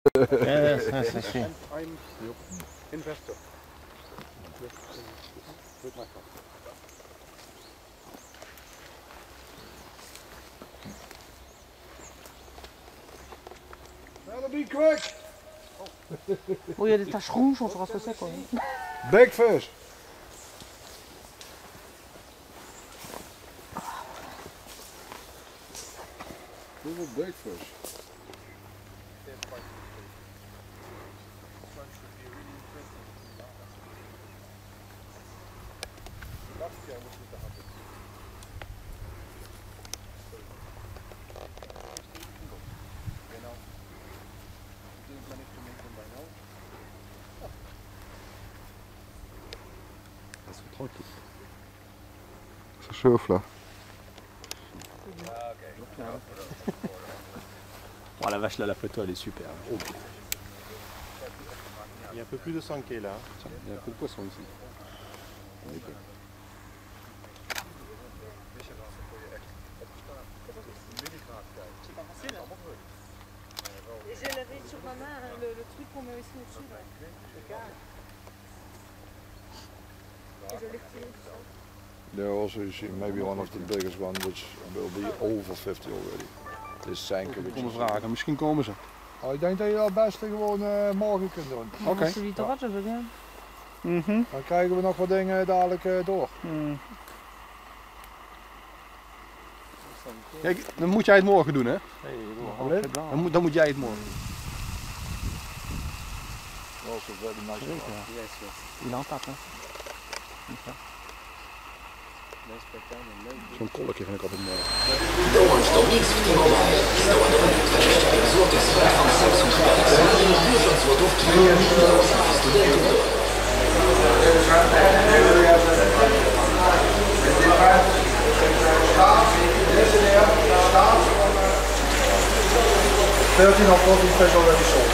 Yes, I see. I'm investor. With my phone. That'll be quick. Oh, il y a des taches rouges, on saura ce que c'est quoi. Big fish. This is a big fish. C'est chauffe là. Oh la vache là, la photo elle est super. Oh. Il y a un peu plus de 100 quais là. Tiens, il y a un peu de poisson ici. Et je l'avais sur ma main, le truc qu'on met ici au-dessus. Et je l'ai retiré. There also you see maybe one of the biggest one which will be over 50 already. This sanker. Ik kom vragen, misschien komen ze. Oh, ik denk dat je dat best gewoon morgen kunt doen. Oké. Als je die toch je veux bien. Dan krijgen we nog wat dingen dadelijk door. Kijk, dan moet jij het morgen doen hè? Alleen? Dan moet jij het morgen. Also very nice. Yes, yes. Il en tape. Zo'n kolletje vind ik altijd mooi. Dołącz do Mix w tym momencie z doładowaniem 25 zł z telefon Samsung Galaxy i już od złotówki dla studentów. $13 or $14 fish already sold.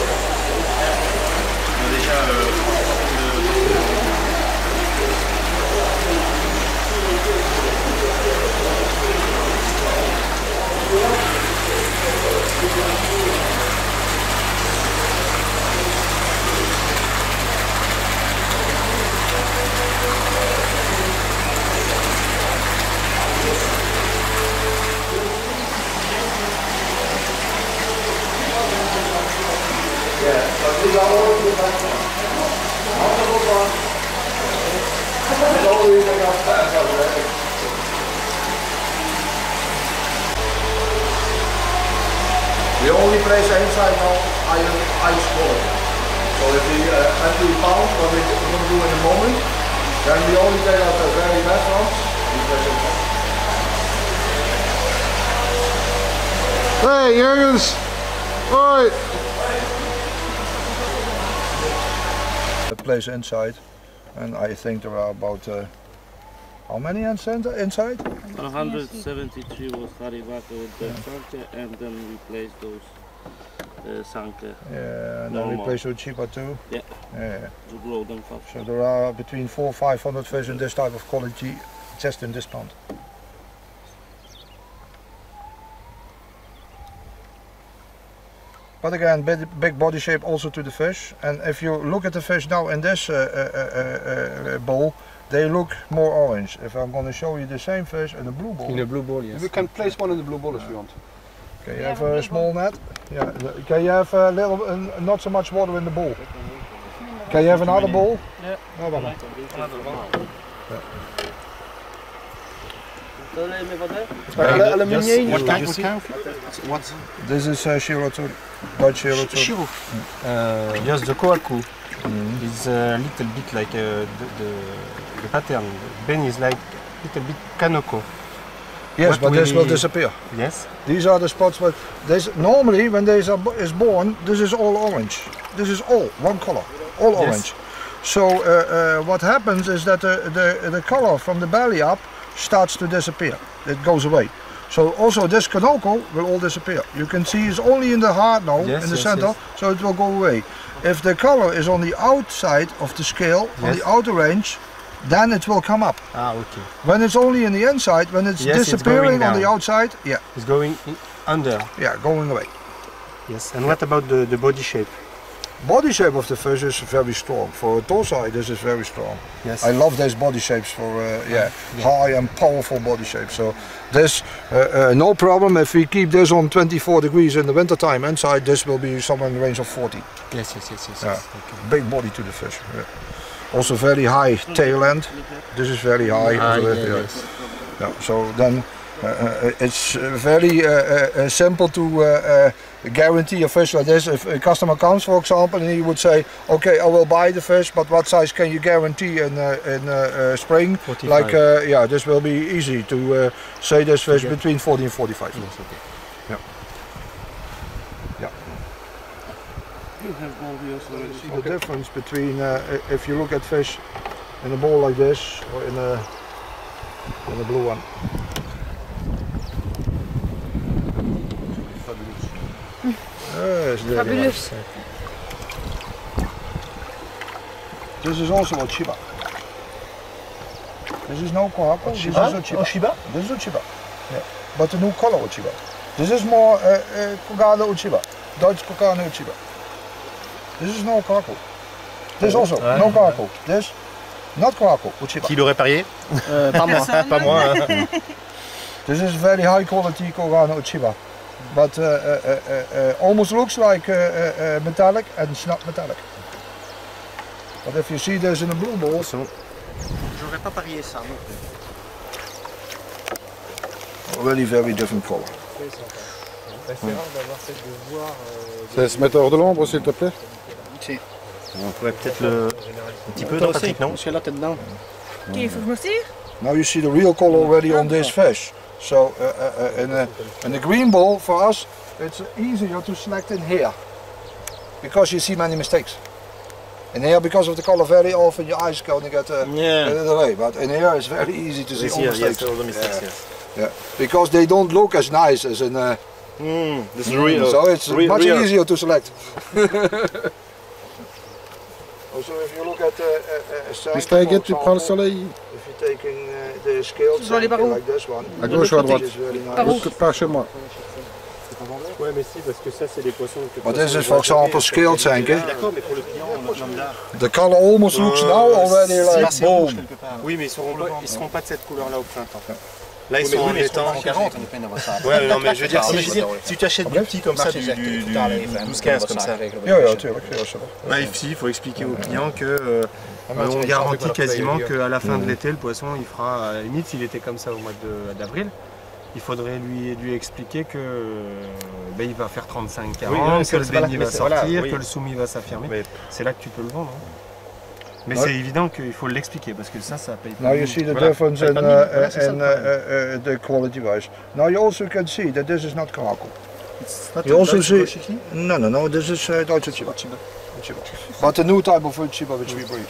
The only place inside now ice water. So if we empty pound, what we're going to do in a moment, then we only take out the very best ones. Hey jongens! Hoi! The place inside, and I think there are about how many inside? 173 was Harivaka with the sanke, and then we placed those sanke. Yeah, and then we place with cheaper too. Yeah. Yeah. To grow them fast. So there are between 400 and 500 fish in this type of quality just in this pond. But again, big body shape also to the fish, and if you look at the fish now in this bowl, they look more orange. If I'm going to show you the same fish in a blue bowl. In a blue bowl, yes. We can place one in the blue bowl if you want. Okay, you have a small net. Yeah. Can you have a little, not so much water in the bowl? Can you have another bowl? Yeah. No, no, no. Another one. Yeah. What kind of what? This is Shiro too. Dutch Shiro too. Shiro. Just the koaku is a little bit like the pattern. Ben is like a little bit kanoko. Yes, but this will disappear. Yes. These are the spots where this normally when this is born, this is all orange. This is all one color, all orange. So what happens is that the color from the belly up starts to disappear. It goes away. So also this kanoko will all disappear. You can see it's only in the heart now, in the center, so it will go away. If the color is on the outside of the scale, on the outer range, then it will come up. Ah, okay. When it's only in the inside, when it's disappearing it's on the outside, it's going under. Yeah, going away. Yes. And what about the body shape? Body shape of the fish is very strong. For a torsai, this is very strong. Yes. I love these body shapes for high and powerful body shapes. So this, no problem if we keep this on 24 degrees in the winter time inside. This will be somewhere in the range of 40. Yes. Yeah. Okay. Big body to the fish. Yeah. Also very high tail end. This is very high. Yeah. So then it's very simple to guarantee a fish like this. If a customer comes, for example, and he would say, okay, I will buy the fish, but what size can you guarantee in spring? 45. Like, yeah, this will be easy to say this fish between 40 and 45. Yes, okay. Yeah. Yeah. You have all the other See the difference between if you look at fish in a bowl like this or in a blue one. Yes, very Fabulous. nice. This is also a Chiba. This is no Kohako, this is a Chiba. This is a Chiba. Yeah. But the new color Chiba. This is more Kogane Uchiba. Dutch Kogane Uchiba. This is no Kohako. This also, no Kohako. This, not Kohako, Uchiba. Qui l'aurait parié? Pas moi. Pas moi. Hein. This is very high quality Kogane Uchiba. But almost looks like metallic and it's not metallic. But if you see this in a blue bowl, J'aurais pas parié ça non plus. already very different color. Ça se mettre hors de l'ombre s'il te plaît. On pourrait peut-être un petit peu dans Patrick, non? Parce que là t'es dedans. Ok, faut que je me tire. Now you see the real color already on this fish. So in a green bowl for us, it's easier to select in here because you see many mistakes. In here, because of the color, very often your eyes going to get it away. But in here, it's very easy to see all mistakes. All the mistakes, yes. Yeah, because they don't look as nice as in. This is real. So it's much real. easier to select. Also, if you look at Distinguer, tu prends le soleil. if you're taking the scaled Je dois aller par où? like this one, À gauche ou à droite? it's very nice. Par où? Pas chez moi. Ouais, mais si, parce que ça, c'est des poissons que. But this is, for example, scaled senke. D'accord, mais pour le client, lambda. The color almost looks now already like boom. Oui, mais ils seront pas de cette couleur-là au printemps. Là, ils sont en étang. 40, on est plein d'avoir ça. Ouais, non, mais je veux dire, si tu achètes du petit comme ça, du 12-15 comme ça, Ja, ja, tuurlijk. Ja, zo. bah, ici, il faut expliquer au client que on garantit quasiment qu'à la fin de l'été, le poisson, il fera, à la limite, s'il était comme ça au mois d'avril, il faudrait lui expliquer que il va faire 35-40, que le béni va sortir, que le soumis va s'affirmer. C'est là que tu peux le vendre. Hein. Mais c'est évident qu'il faut l'expliquer parce que ça paye pas. Now you see the difference in the quality wise. Now you also can see that this is not Kohako. You also see. No, this is Deutsche Chiba. But a new type of Chiba which we breed.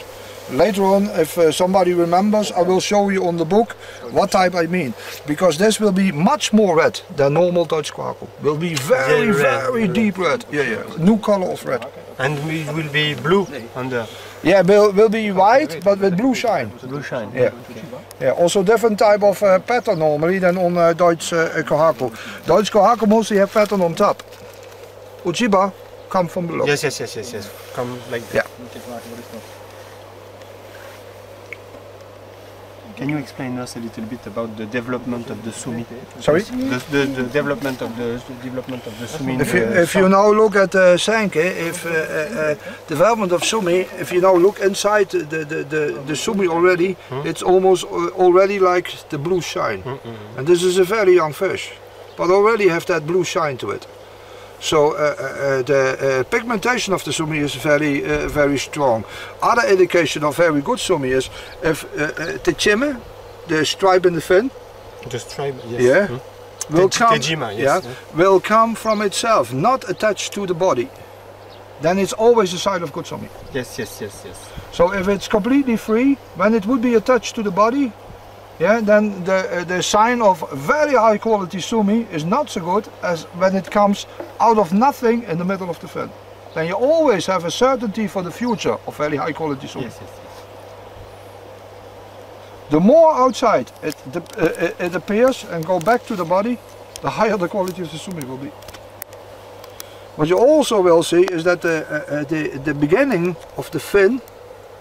Later on, if somebody remembers, I will show you on the book what type I mean. Because this will be much more red than normal Dutch Kohako. Will be very deep red. Yeah. New color of red. And it will be blue under. Yeah, will be white but with blue shine. Blue shine. Yeah. Also different type of pattern normally than on Dutch Kohako. Dutch Kohako mostly have pattern on top. Uchiba come from below. Yes. Come like that. Yeah. Can you explain us a little bit about the development of the sumi? Sorry? The development of the sumi. If you now look at senke, if development of sumi, if you now look inside the sumi already, it's almost already like the blue shine. And this is a very young fish, but already have that blue shine to it. So the pigmentation of the sumi is very strong. Other indication of very good sumi is if the chimme, the stripe in the fin, The stripe, yes. Will come, Tejima, yes. will come from itself, not attached to the body. Then it's always a sign of good sumi. Yes. So if it's completely free, when it would be attached to the body, then the sign of very high quality sumi is not so good as when it comes out of nothing in the middle of the fin. Then you always have a certainty for the future of very high quality sumi. Yes. The more outside it appears and go back to the body, the higher the quality of the sumi will be. What you also will see is that the beginning of the fin,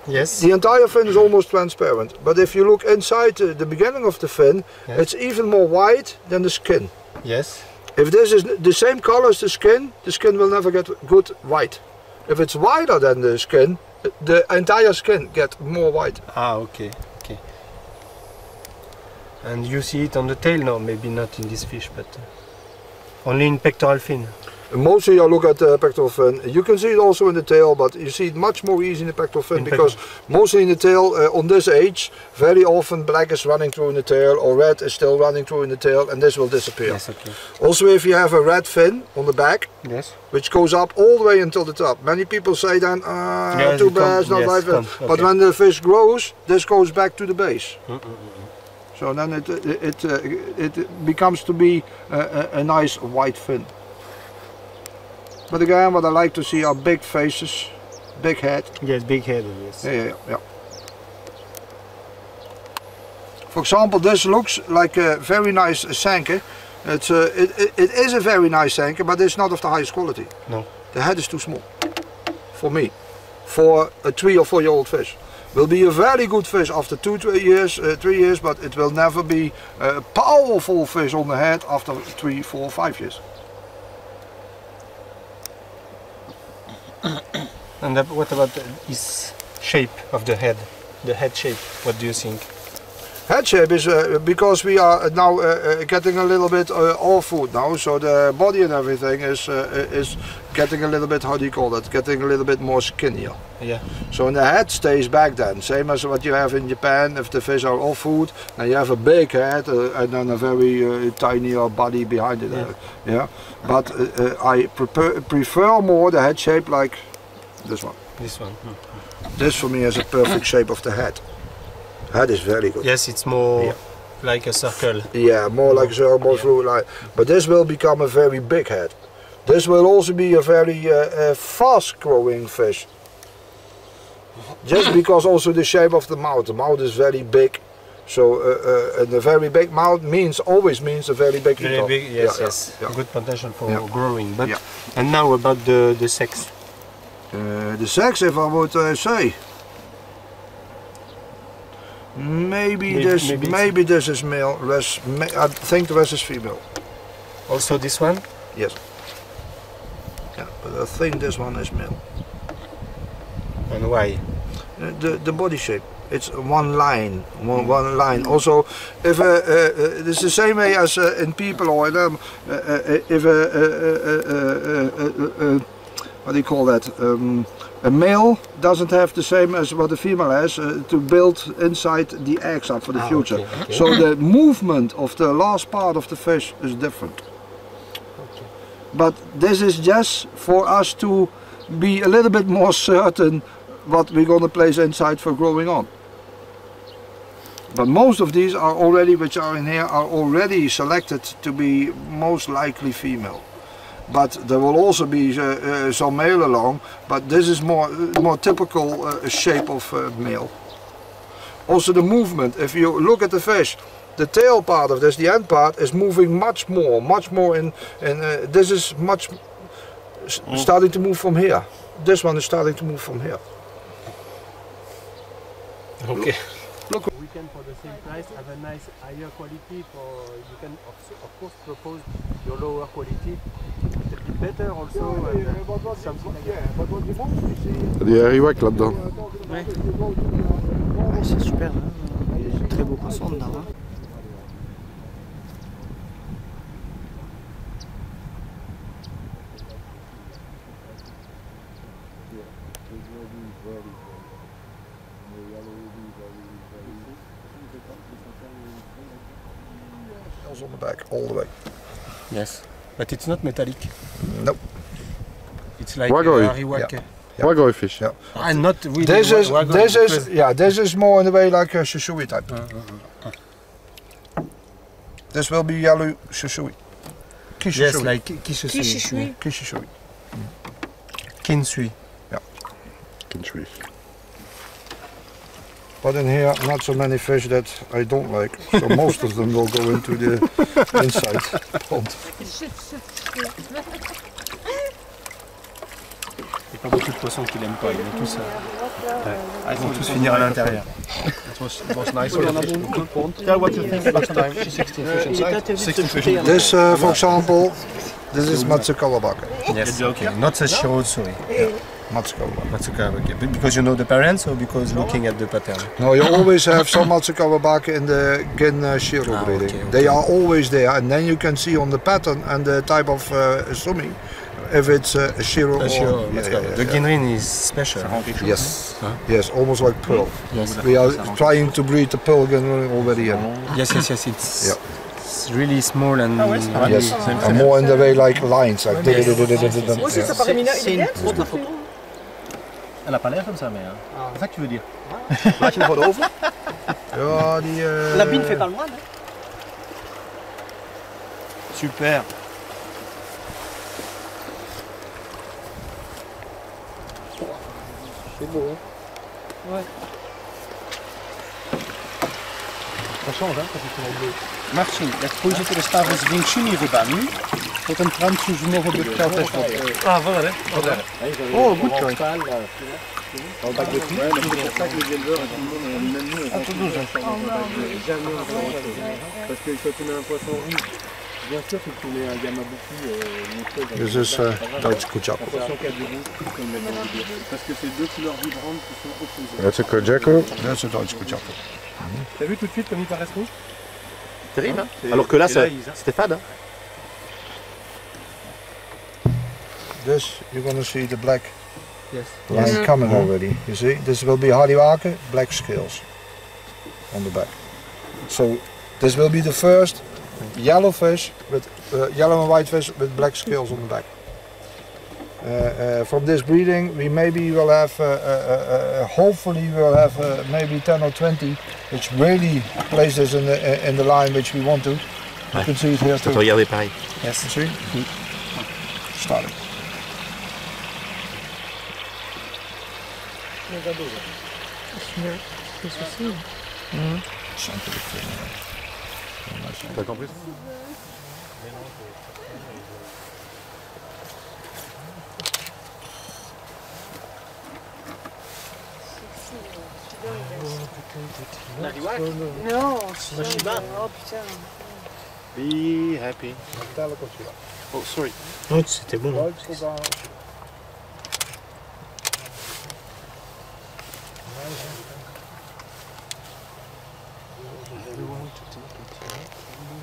Yes. the entire fin is almost transparent. But if you look inside the beginning of the fin, Yes. it's even more white than the skin. Yes. If this is the same color as the skin will never get good white. If it's whiter than the skin, the entire skin gets more white. Ah, okay. Okay. And you see it on the tail? No, maybe not in this fish, but only in pectoral fin. Mostly you look at the pectoral fin. You can see it also in the tail, but you see it much more easy in the pectoral fin because mostly in the tail, on this age, very often black is running through in the tail or red is still running through in the tail, and this will disappear. Yes, okay. Also, if you have a red fin on the back, Yes. which goes up all the way until the top, many people say then, Yes, too it bad, it's not yes, like that. okay. But when the fish grows, this goes back to the base. So then it becomes to be a nice white fin. But again, what I like to see are big faces, big head. Yes, big headed, yes. Yeah. For example, this looks like a very nice sanker. It is a very nice sanker, but it's not of the highest quality. No. The head is too small for me. For a 3 or 4 year old fish. Will be a very good fish after 3 years, but it will never be a powerful fish on the head after 3, 4, 5 years. And what about his shape of the head? The head shape, what do you think? Head shape is because we are now getting a little bit off food now, so the body and everything is getting a little bit, how do you call that? Getting a little bit more skinnier. Yeah. So the head stays back then, same as what you have in Japan. If the fish are off food, and you have a big head and then a very tinier body behind it. Yeah. But I prefer more the head shape like this one. This one. This for me is a perfect shape of the head. Head is very good. Yes, it's more like a circle. Yeah, more like a circle, more through line. But this will become a very big head. This will also be a very fast growing fish. Just because also the shape of the mouth. The mouth is very big. So and a very big mouth always means a very big Very eagle. big, yes, yes. Good potential for growing. But and now about the sex. The sex, if I would say, maybe this is male. I think the rest is female. Also this one? Yes. Yeah, but I think this one is male. And why? The body shape. It's one line, one line. Also, if it's the same way as in people or in them. If what do you call that? A male doesn't have the same as what a female has to build inside the eggs up for the future. Okay. So the movement of the last part of the fish is different. Okay. But this is just for us to be a little bit more certain what we're going to place inside for growing on. But most of these are already, which are in here, are already selected to be most likely female. But there will also be some male along, but this is more typical shape of male. Also the movement, if you look at the fish, the tail part of this, the end part, is moving much more in this is much starting to move from here. This one is starting to move from here. Okay. Look. We can, for the same price, have a nice higher quality. You can of course propose your lower quality. Better also, something like that. Il y a Riwak là-dedans. Ouais. Ouais, c'est super, hein. Il y a de très beaux poissons dedans. Hein. On the back, all the way. Yes, but it's not metallic. Nope. It's like Wagoi. Wagoi fish. Yeah. And not really. This is more in the way like a shushui type. This will be yellow shushui. Kishishui. Yes, like kishishui. Kishishui. Kinsui. Yeah. Kinsui. But in here, not so many fish that I don't like, so most of them will go into the inside pond. pas beaucoup de poissons qui l'aiment pas, ils vont tous, Ils vont tous finir à l'intérieur. Tell what you think last time. 16 fish inside. 16 fish. This, for example, this is Matsukalabake. Yes, okay. Not Sashirosuri. Matsukalabake. Matsukawake. Because you know the parents or because looking at the pattern? No, you always have some Matsukalabake in the Gen Shiro breeding. okay. They are always there, and then you can see on the pattern and the type of sumi if it's a Shiro or... The Ginrin is special. Yes, yes, almost like pearl. Yes. We are trying to breed the pearl Ginrin already. Yes, it's really small and Yes, and more in the way like lines. Like Aussi, ça paraît mineur. C'est une trop de la photo. Elle a pas l'air comme ça, mais c'est ça que tu veux dire. Ja, die... La bine fait pas le moine. super. C'est beau, hein? Ouais. Ça change, hein, quand tu fais en bleu. Marcin, jak pójdzie teraz stawy z większymi rybami, to ten Francuz znowu by chciał też wodę. Ah, voilà. O, good choice. C'est pour ça que les éleveurs et tout le monde ont même nous, on prend jamais on prend autre chose. Parce que quand tu mets un poisson rouge, bien sûr que tu mets un gamma beaucoup This is Dutch Kuchak. poisson qui a du rouge, comme maintenant on dit. Parce que c'est deux couleurs vibrantes qui sont opposées. That's a Kojako. That's a Dutch Kuchak. T'as vu tout de suite comme il paraît rouge? Terrible, hein? Alors que là, c'était fade. Hein? This, you're going to see the black line coming already. You see, this will be hariwake, black scales on the back. So this will be the first yellow fish with yellow and white fish with black scales on the back. From this breeding, we maybe will have, hopefully we'll have maybe 10 or 20, which really place this in the line which we want to. You can see it here too. Regardez pareil. Yes, see? Starting. T'as compris? Non, oh putain. Be happy. Oh, sorry. Non, c'était bon.